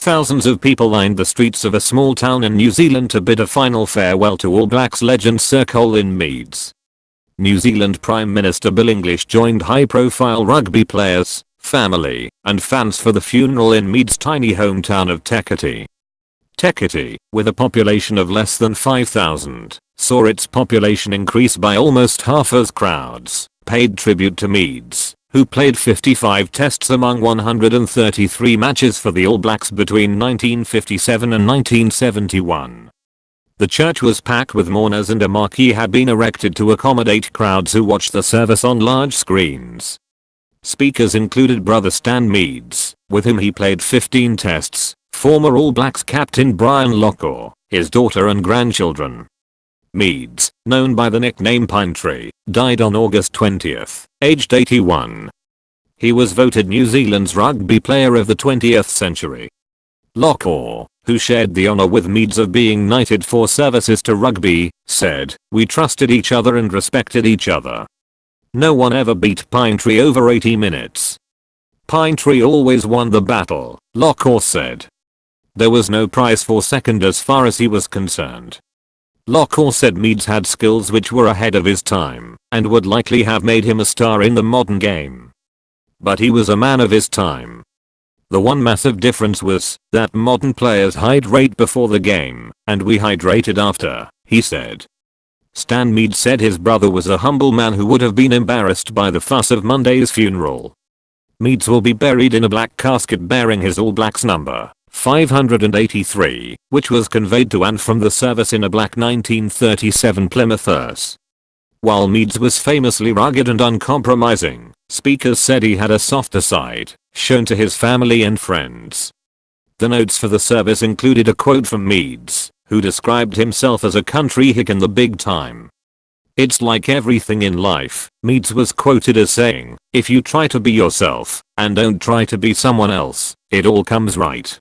Thousands of people lined the streets of a small town in New Zealand to bid a final farewell to All Blacks legend Sir Colin Meads. New Zealand Prime Minister Bill English joined high-profile rugby players, family, and fans for the funeral in Meads' tiny hometown of Tekiti. Tekiti, with a population of less than 5,000, saw its population increase by almost half as crowds paid tribute to Meads, who played 55 tests among 133 matches for the All Blacks between 1957 and 1971. The church was packed with mourners and a marquee had been erected to accommodate crowds who watched the service on large screens. Speakers included brother Stan Meads, with whom he played 15 tests, former All Blacks captain Brian Lockyer, his daughter and grandchildren. Meads, known by the nickname Pine Tree, died on August 20th, aged 81. He was voted New Zealand's rugby player of the 20th century. Lockyer, who shared the honour with Meads of being knighted for services to rugby, said, "We trusted each other and respected each other. No one ever beat Pine Tree over 80 minutes. Pine Tree always won the battle," Lockyer said. There was no prize for second as far as he was concerned. Lockyer said Meads had skills which were ahead of his time and would likely have made him a star in the modern game. But he was a man of his time. The one massive difference was that modern players hydrate before the game and we hydrated after, he said. Stan Meads said his brother was a humble man who would have been embarrassed by the fuss of Monday's funeral. Meads will be buried in a black casket bearing his All Blacks number 583, which was conveyed to and from the service in a black 1937 Plymouth hearse. While Meads was famously rugged and uncompromising, speakers said he had a softer side, shown to his family and friends. The notes for the service included a quote from Meads, who described himself as a country hick in the big time. "It's like everything in life," Meads was quoted as saying, "if you try to be yourself, and don't try to be someone else, it all comes right."